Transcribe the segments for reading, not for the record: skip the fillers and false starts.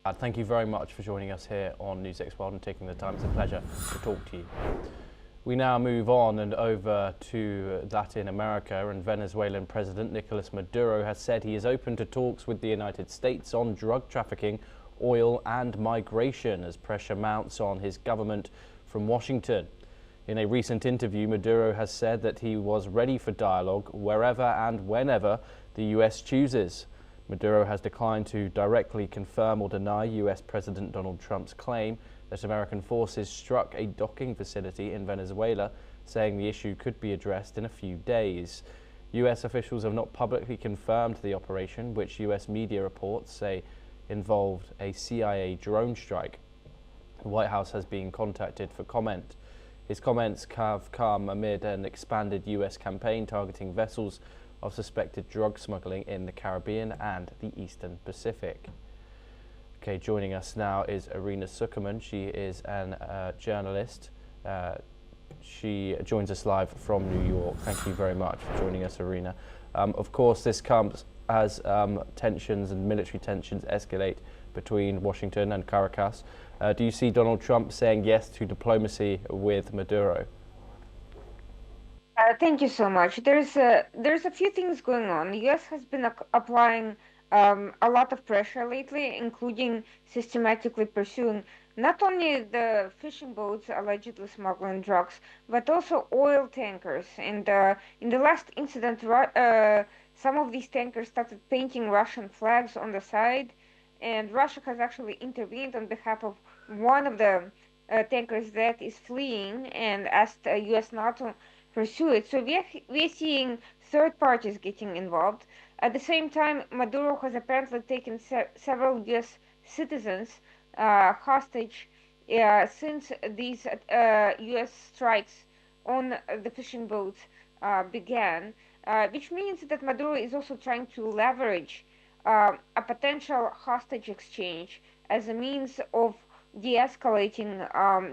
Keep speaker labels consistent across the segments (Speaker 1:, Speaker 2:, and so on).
Speaker 1: Thank you very much for joining us here on News X World and taking the time. It's a pleasure to talk to you. We now move on and over to Latin America, and Venezuelan President Nicolás Maduro has said he is open to talks with the United States on drug trafficking, oil and migration as pressure mounts on his government from Washington. In a recent interview, Maduro has said that he was ready for dialogue wherever and whenever the US chooses. Maduro has declined to directly confirm or deny US President Donald Trump's claim that American forces struck a docking facility in Venezuela, saying the issue could be addressed in a few days. US officials have not publicly confirmed the operation, which US media reports say involved a CIA drone strike. The White House has been contacted for comment. His comments have come amid an expanded US campaign targeting vessels of suspected drug smuggling in the Caribbean and the Eastern Pacific. Okay, joining us now is Irina Sukerman. She is a journalist. She joins us live from New York. Thank you very much for joining us, Irina. Of course, this comes as tensions and military tensions escalate between Washington and Caracas. Do you see Donald Trump saying yes to diplomacy with Maduro?
Speaker 2: Thank you so much. There's a few things going on. The U.S. has been applying a lot of pressure lately, including systematically pursuing not only the fishing boats allegedly smuggling drugs, but also oil tankers. And in the last incident, some of these tankers started painting Russian flags on the side, and Russia has actually intervened on behalf of one of the tankers that is fleeing and asked U.S. not to pursue it. So we're seeing third parties getting involved. At the same time, Maduro has apparently taken several U.S. citizens hostage since these U.S. strikes on the fishing boats began, which means that Maduro is also trying to leverage a potential hostage exchange as a means of de-escalating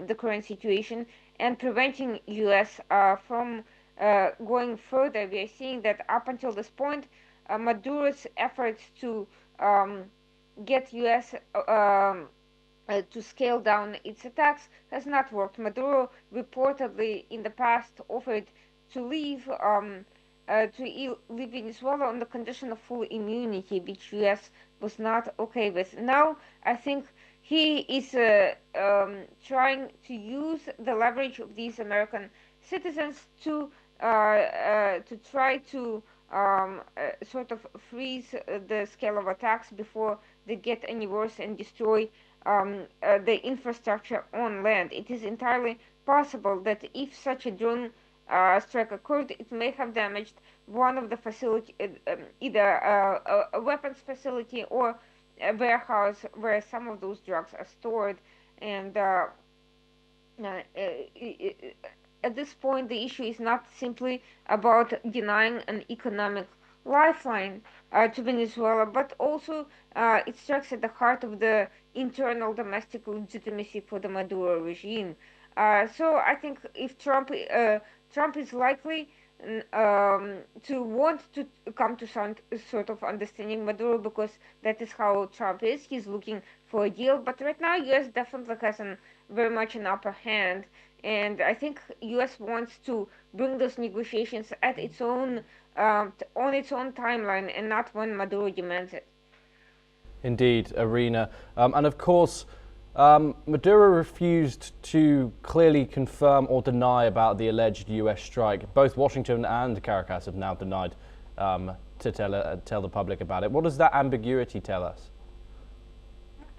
Speaker 2: the current situation and preventing U.S. From going further. We are seeing that up until this point, Maduro's efforts to get U.S. To scale down its attacks has not worked. Maduro reportedly in the past offered to leave Venezuela on the condition of full immunity, which U.S. was not okay with. Now, I think he is trying to use the leverage of these American citizens to try to sort of freeze the scale of attacks before they get any worse and destroy the infrastructure on land. It is entirely possible that if such a drone strike occurred, it may have damaged one of the facility, either a weapons facility or a warehouse where some of those drugs are stored. And at this point, the issue is not simply about denying an economic lifeline to Venezuela, but also it strikes at the heart of the internal domestic legitimacy for the Maduro regime. So I think if Trump is likely to want to come to some sort of understanding Maduro, because that is how Trump is. He's looking for a deal, but right now U.S. definitely has very much an upper hand, and I think U.S. wants to bring those negotiations at its own on its own timeline, and not when Maduro demands it.
Speaker 1: Indeed, Irina. And of course, Maduro refused to clearly confirm or deny about the alleged US strike. Both Washington and Caracas have now denied to tell the public about it. What does that ambiguity tell us?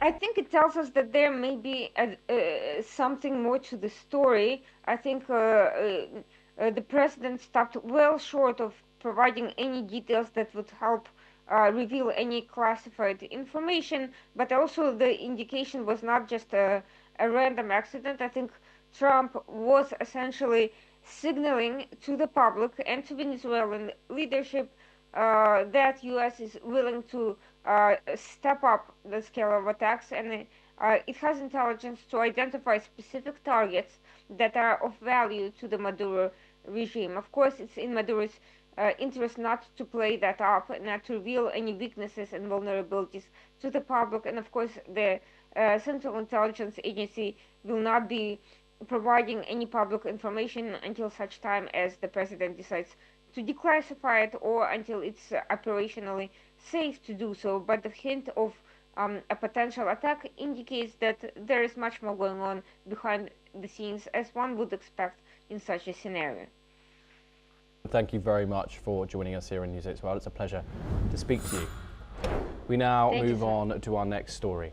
Speaker 2: I think it tells us that there may be something more to the story. I think the president stopped well short of providing any details that would help reveal any classified information, but also the indication was not just a random accident. I think Trump was essentially signaling to the public and to Venezuelan leadership that U.S. is willing to step up the scale of attacks, and it has intelligence to identify specific targets that are of value to the Maduro regime. Of course, it's in Maduro's interest not to play that up, not to reveal any weaknesses and vulnerabilities to the public. And of course, the Central Intelligence Agency will not be providing any public information until such time as the president decides to declassify it or until it's operationally safe to do so. But the hint of a potential attack indicates that there is much more going on behind the scenes, as one would expect in such a scenario.
Speaker 1: Thank you very much for joining us here in News 8 World. It's a pleasure to speak to you. We now move on to our next story.